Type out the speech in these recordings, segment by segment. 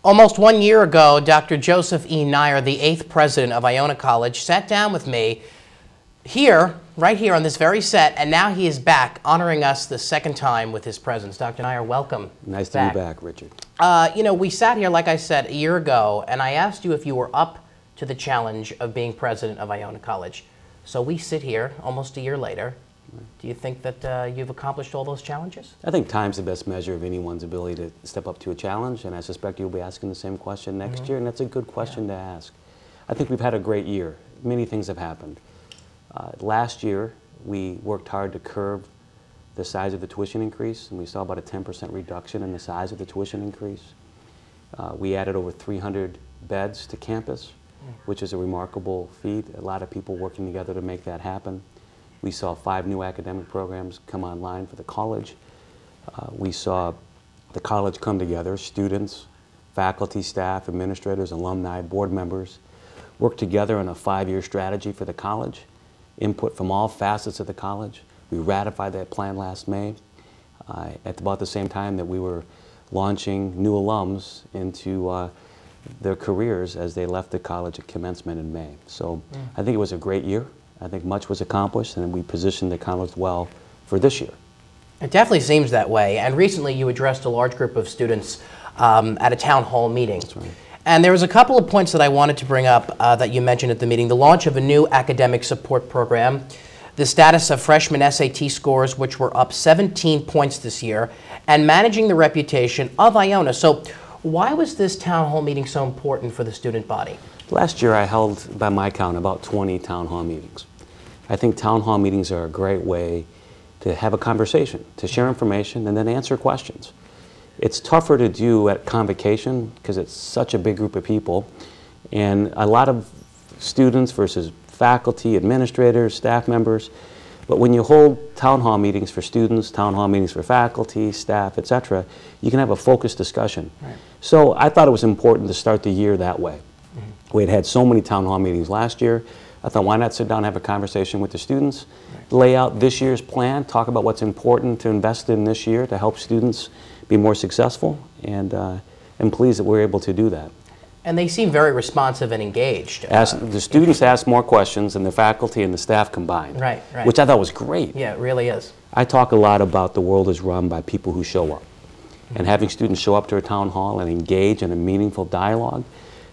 Almost 1 year ago, Dr. Joseph E. Nyre, the 8th president of Iona College, sat down with me here, right here on this very set, and now he is back, honoring us the second time with his presence. Dr. Nyre, welcome. Nice to be back, Richard. You know, we sat here, like I said, a year ago, and I asked you if you were up to the challenge of being president of Iona College. So we sit here almost a year later. Do you think that you've accomplished all those challenges? I think time's the best measure of anyone's ability to step up to a challenge, and I suspect you'll be asking the same question next year, and that's a good question to ask. I think we've had a great year. Many things have happened. Last year, we worked hard to curb the size of the tuition increase, and we saw about a 10% reduction in the size of the tuition increase. We added over 300 beds to campus, which is a remarkable feat. A lot of people working together to make that happen. We saw 5 new academic programs come online for the college. We saw the college come together, students, faculty, staff, administrators, alumni, board members, work together on a 5-year strategy for the college, input from all facets of the college. We ratified that plan last May at about the same time that we were launching new alums into their careers as they left the college at commencement in May. So I think it was a great year. I think much was accomplished, and we positioned the college well for this year. It definitely seems that way. And recently you addressed a large group of students at a town hall meeting. That's right. And there was a couple of points that I wanted to bring up that you mentioned at the meeting. The launch of a new academic support program, the status of freshman SAT scores, which were up 17 points this year, and managing the reputation of Iona. So why was this town hall meeting so important for the student body? Last year I held, by my count, about 20 town hall meetings. I think town hall meetings are a great way to have a conversation, to share information, and then answer questions. It's tougher to do at convocation because it's such a big group of people, and a lot of students versus faculty, administrators, staff members. But when you hold town hall meetings for students, town hall meetings for faculty, staff, etc., you can have a focused discussion. Right. So I thought it was important to start the year that way. We had so many town hall meetings last year. I thought, why not sit down and have a conversation with the students, lay out this year's plan, talk about what's important to invest in this year to help students be more successful, and I'm pleased that we're able to do that. And they seem very responsive and engaged. The students asked more questions than the faculty and the staff combined, right. Which I thought was great. Yeah, it really is. I talk a lot about the world is run by people who show up. And having students show up to a town hall and engage in a meaningful dialogue,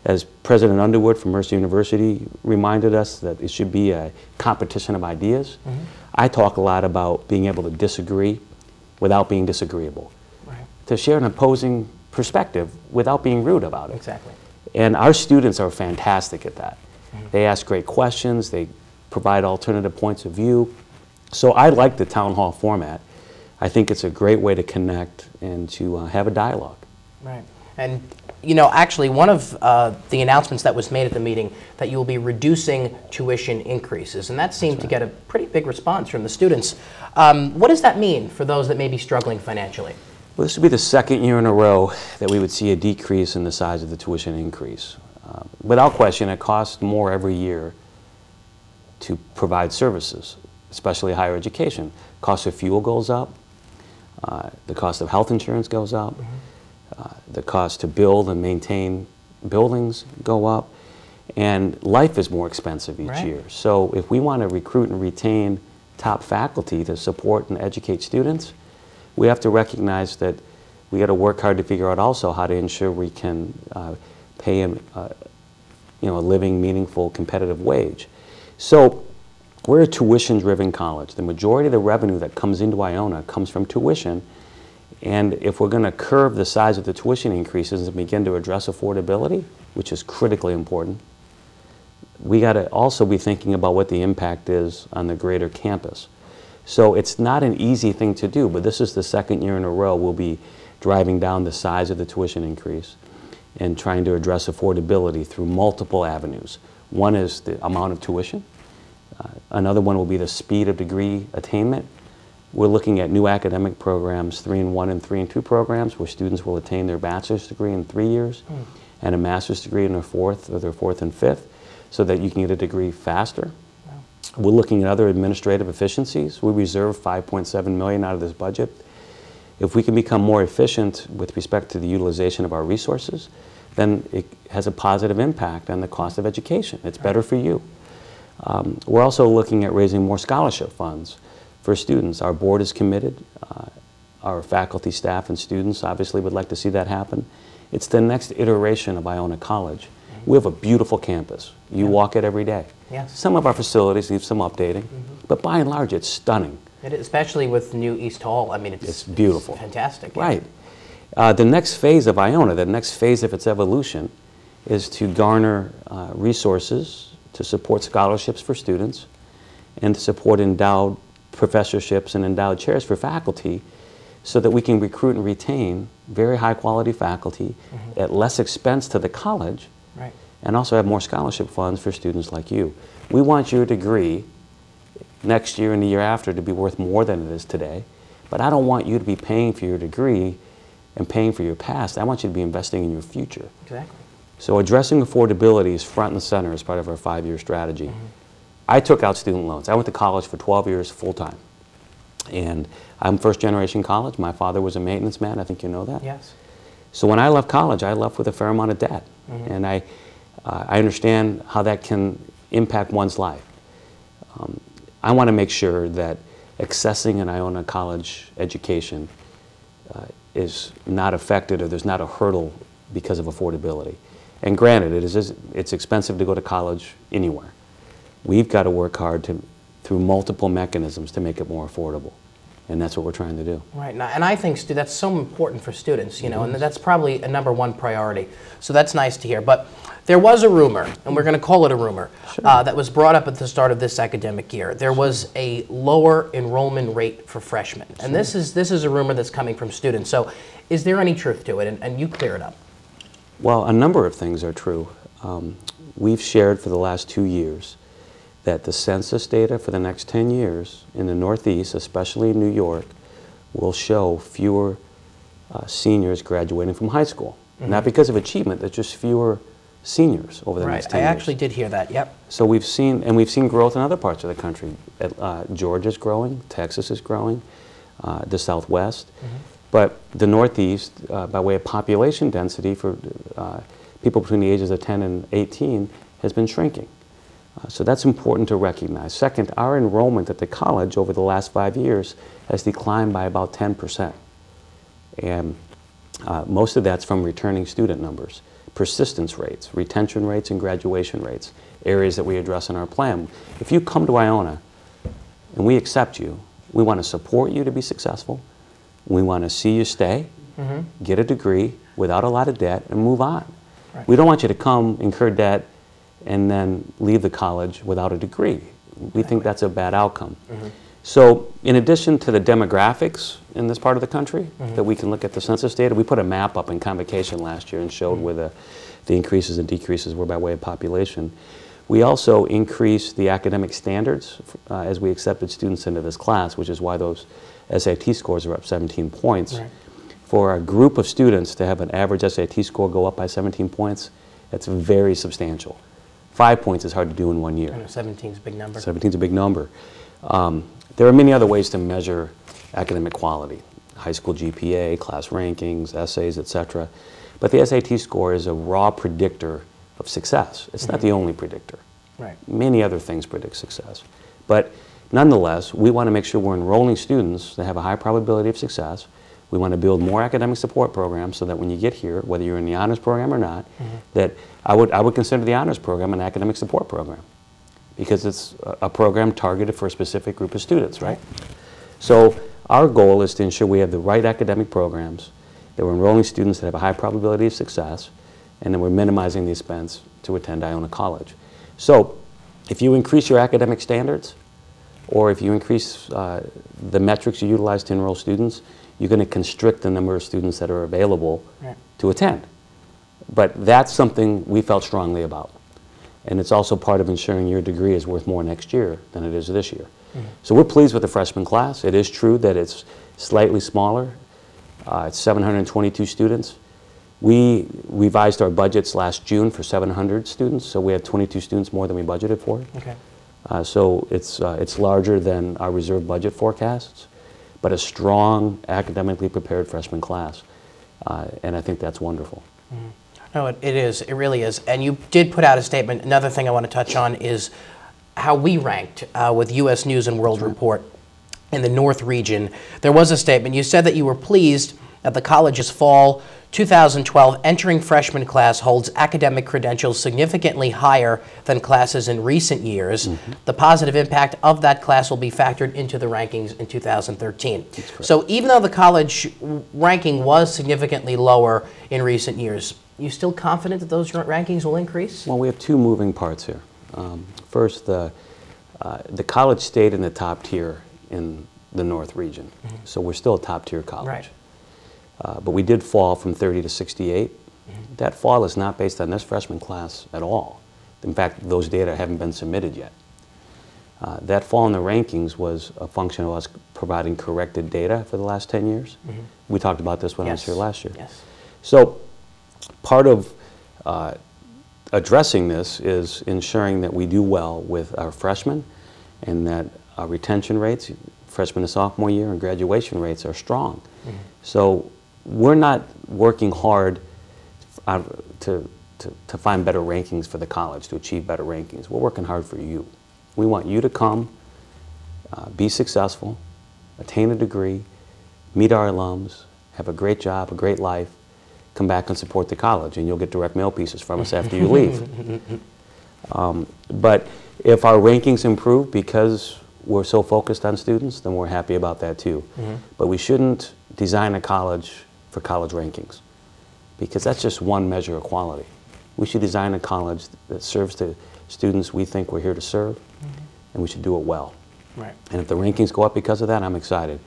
as President Underwood from Mercer University reminded us that it should be a competition of ideas. I talk a lot about being able to disagree without being disagreeable. To share an opposing perspective without being rude about it. Exactly. And our students are fantastic at that. They ask great questions, they provide alternative points of view. So I like the town hall format. I think it's a great way to connect and to have a dialogue. Right. And you know, actually one of the announcements that was made at the meeting that you will be reducing tuition increases, and that seemed to get a pretty big response from the students. What does that mean for those that may be struggling financially? Well, this would be the second year in a row that we would see a decrease in the size of the tuition increase. Without question, it costs more every year to provide services, especially higher education. Cost of fuel goes up, the cost of health insurance goes up, the cost to build and maintain buildings go up, and life is more expensive each year. So if we want to recruit and retain top faculty to support and educate students, we have to recognize that we got to work hard to figure out also how to ensure we can pay them a living, meaningful, competitive wage. So we're a tuition-driven college. The majority of the revenue that comes into Iona comes from tuition, and if we're going to curb the size of the tuition increases and begin to address affordability, which is critically important, we got to also be thinking about what the impact is on the greater campus. So it's not an easy thing to do, but this is the second year in a row we'll be driving down the size of the tuition increase and trying to address affordability through multiple avenues. One is the amount of tuition. Another one will be the speed of degree attainment. We're looking at new academic programs, 3-in-1 and 3-in-2 programs, where students will attain their bachelor's degree in 3 years and a master's degree in their fourth and fifth, so that you can get a degree faster. We're looking at other administrative efficiencies. We reserve $5.7 million out of this budget. If we can become more efficient with respect to the utilization of our resources, then it has a positive impact on the cost of education. It's better for you. We're also looking at raising more scholarship funds for students. Our board is committed. Our faculty, staff, and students obviously would like to see that happen. It's the next iteration of Iona College. We have a beautiful campus. You walk it every day. Yes. Some of our facilities need some updating, but by and large, it's stunning. It is, especially with new East Hall. I mean, it's beautiful. It's fantastic. Right. The next phase of Iona, the next phase of its evolution, is to garner resources to support scholarships for students and to support endowed professorships and endowed chairs for faculty so that we can recruit and retain very high quality faculty at less expense to the college, and also have more scholarship funds for students like you. We want your degree next year and the year after to be worth more than it is today, but I don't want you to be paying for your degree and paying for your past. I want you to be investing in your future. Exactly. So addressing affordability is front and center as part of our 5-year strategy. I took out student loans. I went to college for 12 years full-time. And I'm first-generation college. My father was a maintenance man. I think you know that. Yes. So when I left college, I left with a fair amount of debt. And I understand how that can impact one's life. I want to make sure that accessing an Iona College education is not affected, or there's not a hurdle because of affordability. And granted, it's expensive to go to college anywhere. We've got to work hard through multiple mechanisms to make it more affordable. And that's what we're trying to do. Right, now, and I think that's so important for students, you know, and that's probably a #1 priority. So that's nice to hear. But there was a rumor, and we're going to call it a rumor, that was brought up at the start of this academic year. There was a lower enrollment rate for freshmen. And this is a rumor that's coming from students. So is there any truth to it? And you clear it up. Well, a number of things are true. We've shared for the last 2 years that the census data for the next 10 years in the Northeast, especially in New York, will show fewer seniors graduating from high school. Not because of achievement, there's just fewer seniors over the next 10 years. I actually did hear that, yep. So we've seen growth in other parts of the country. Georgia's growing, Texas is growing, the Southwest. But the Northeast, by way of population density for people between the ages of 10 and 18, has been shrinking. So that's important to recognize. Second, our enrollment at the college over the last 5 years has declined by about 10%. And most of that's from returning student numbers, persistence rates, retention rates, and graduation rates, areas that we address in our plan. If you come to Iona and we accept you, we want to support you to be successful. We want to see you stay, get a degree without a lot of debt, and move on. Right. We don't want you to come, incur debt, and then leave the college without a degree. We think that's a bad outcome. So in addition to the demographics in this part of the country, that we can look at the census data, we put a map up in Convocation last year and showed where the increases and decreases were by way of population. We also increased the academic standards as we accepted students into this class, which is why those SAT scores are up 17 points. Right. For a group of students to have an average SAT score go up by 17 points, that's very substantial. 5 points is hard to do in 1 year. I know, 17 is a big number. 17 is a big number. There are many other ways to measure academic quality. High school GPA, class rankings, essays, etc. But the SAT score is a raw predictor of success. It's not the only predictor. Right. Many other things predict success. But nonetheless, we want to make sure we're enrolling students that have a high probability of success. We want to build more academic support programs so that when you get here, whether you're in the honors program or not, that I would consider the honors program an academic support program, because it's a program targeted for a specific group of students, right? So our goal is to ensure we have the right academic programs, that we're enrolling students that have a high probability of success, and then we're minimizing the expense to attend Iona College. So if you increase your academic standards, or if you increase the metrics you utilize to enroll students, you're going to constrict the number of students that are available to attend. But that's something we felt strongly about. And it's also part of ensuring your degree is worth more next year than it is this year. So we're pleased with the freshman class. It is true that it's slightly smaller. It's 722 students. We revised our budgets last June for 700 students, so we had 22 students more than we budgeted for. Okay. So it's larger than our reserve budget forecasts, but a strong, academically prepared freshman class. And I think that's wonderful. No, it is. It really is. And you did put out a statement. Another thing I want to touch on is how we ranked with U.S. News and World Report in the North region. There was a statement. You said that you were pleased that the college's fall 2012 entering freshman class holds academic credentials significantly higher than classes in recent years. The positive impact of that class will be factored into the rankings in 2013. So even though the college ranking was significantly lower in recent years, you still confident that those rankings will increase? Well, we have two moving parts here. First, the college stayed in the top tier in the North region, so we're still a top tier college. Right. But we did fall from 30 to 68. That fall is not based on this freshman class at all. In fact, those data haven't been submitted yet. That fall in the rankings was a function of us providing corrected data for the last 10 years. We talked about this when I was here last year. Yes. So part of addressing this is ensuring that we do well with our freshmen and that our retention rates, freshman to sophomore year, and graduation rates are strong. So we're not working hard to find better rankings for the college, to achieve better rankings. We're working hard for you. We want you to come, be successful, attain a degree, meet our alums, have a great job, a great life, come back and support the college, and you'll get direct mail pieces from us after you leave. But if our rankings improve because we're so focused on students, then we're happy about that too. But we shouldn't design a college for college rankings, because that's just one measure of quality. We should design a college that serves the students we think we're here to serve, and we should do it well. Right. And if the rankings go up because of that, I'm excited.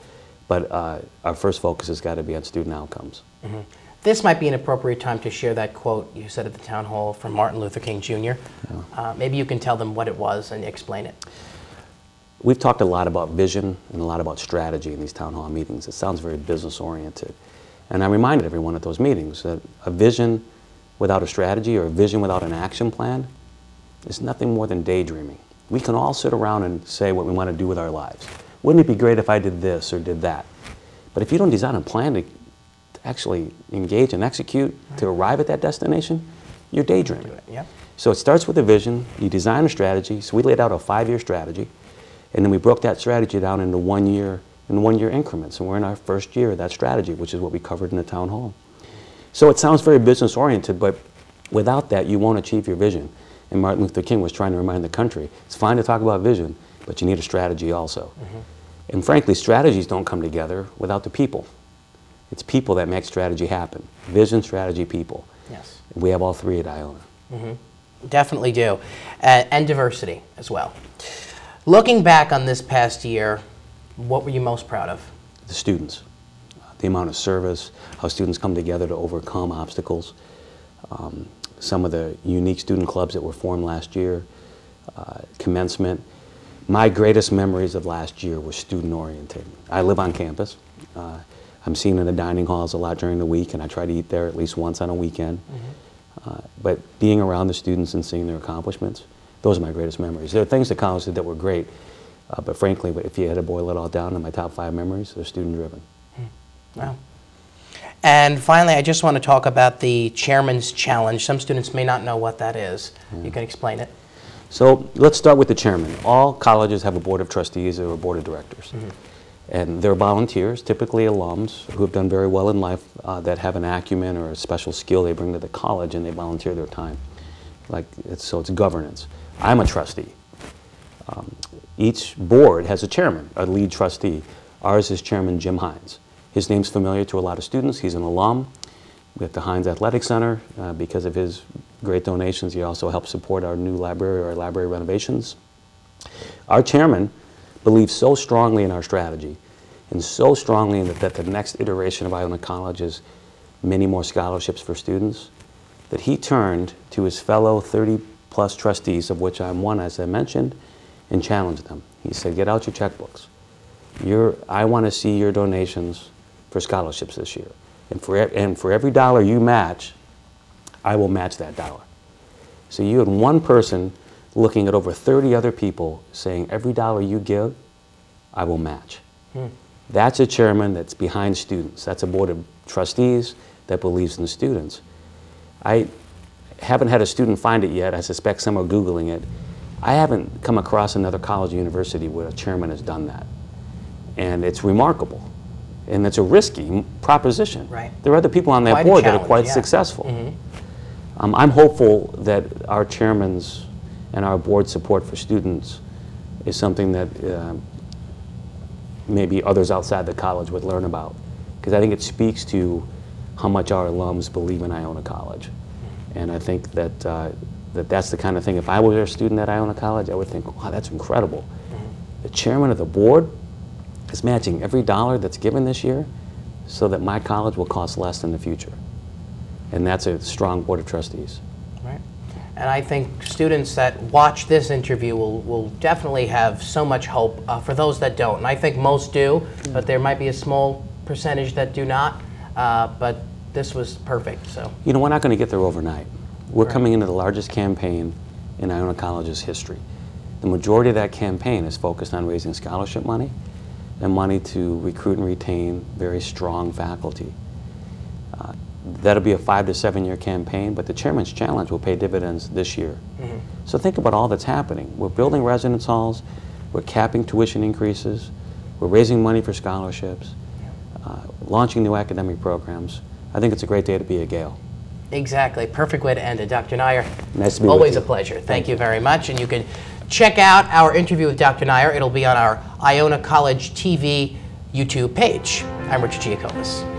But our first focus has got to be on student outcomes. This might be an appropriate time to share that quote you said at the town hall from Martin Luther King Jr. Maybe you can tell them what it was and explain it. We've talked a lot about vision and a lot about strategy in these town hall meetings. It sounds very business oriented. And I reminded everyone at those meetings that a vision without a strategy or a vision without an action plan is nothing more than daydreaming. We can all sit around and say what we want to do with our lives. Wouldn't it be great if I did this or did that? But if you don't design a plan to actually engage and execute to arrive at that destination, you're daydreaming. So it starts with a vision, you design a strategy. So we laid out a 5-year strategy, and then we broke that strategy down into 1 year, in 1 year increments. And we're in our first year of that strategy, which is what we covered in the town hall. So it sounds very business oriented, but without that, you won't achieve your vision. And Martin Luther King was trying to remind the country, it's fine to talk about vision, but you need a strategy also. And frankly, strategies don't come together without the people. It's people that make strategy happen. Vision, strategy, people. Yes. We have all three at Iona. Definitely do. And diversity as well. Looking back on this past year, what were you most proud of? The students. The amount of service, how students come together to overcome obstacles. Some of the unique student clubs that were formed last year, commencement. My greatest memories of last year were student-oriented. I live on campus. I'm seen in the dining halls a lot during the week, and I try to eat there at least once on a weekend. But being around the students and seeing their accomplishments, those are my greatest memories. There are things that college did that were great, but frankly, if you had to boil it all down to my top 5 memories, they're student-driven. Wow. And finally, I just want to talk about the Chairman's Challenge. Some students may not know what that is. You can explain it. So let's start with the chairman. All colleges have a board of trustees or a board of directors. And they're volunteers, typically alums, who have done very well in life, that have an acumen or a special skill they bring to the college, and they volunteer their time. So it's governance. I'm a trustee. Each board has a chairman, a lead trustee. Ours is Chairman Jim Hines. His name's familiar to a lot of students. He's an alum. We have the Hines Athletic Center. Because of his great donations, he also helps support our new library, our library renovations. Our chairman believes so strongly in our strategy and so strongly in that the next iteration of Iona College is many more scholarships for students, that he turned to his fellow 30-plus trustees, of which I'm one, as I mentioned, and challenged them. He said, get out your checkbooks. I want to see your donations for scholarships this year. And for every dollar you match, I will match that dollar. So you had one person looking at over 30 other people saying, every dollar you give, I will match. That's a chairman that's behind students. That's a board of trustees that believes in students. I haven't had a student find it yet. I suspect some are Googling it. I haven't come across another college or university where a chairman has done that. And it's remarkable. And it's a risky proposition. Right. There are other people on that Quite a board that are challenge, quite yeah. successful. Mm-hmm. I'm hopeful that our chairman's and our board support for students is something that maybe others outside the college would learn about. Because I think it speaks to how much our alums believe in Iona College. And I think that that's the kind of thing, if I were a student at Iona College, I would think, wow, that's incredible. The chairman of the board is matching every dollar that's given this year so that my college will cost less in the future. And that's a strong board of trustees. Right. And I think students that watch this interview will definitely have so much hope for those that don't. And I think most do, but there might be a small percentage that do not. But this was perfect. So, you know, we're not going to get there overnight. We're Right. coming into the largest campaign in Iona College's history. The majority of that campaign is focused on raising scholarship money and money to recruit and retain very strong faculty. That'll be a 5 to 7 year campaign, but the Chairman's Challenge will pay dividends this year. So think about all that's happening. We're building residence halls, we're capping tuition increases, we're raising money for scholarships, launching new academic programs. I think it's a great day to be a Gale. exactly. Perfect way to end it. Dr. Nyre, Nice to be with always you. a pleasure. Thank you very much. And you can check out our interview with Dr. Nyre. It'll be on our Iona College TV YouTube page. I'm Richard Giacovas.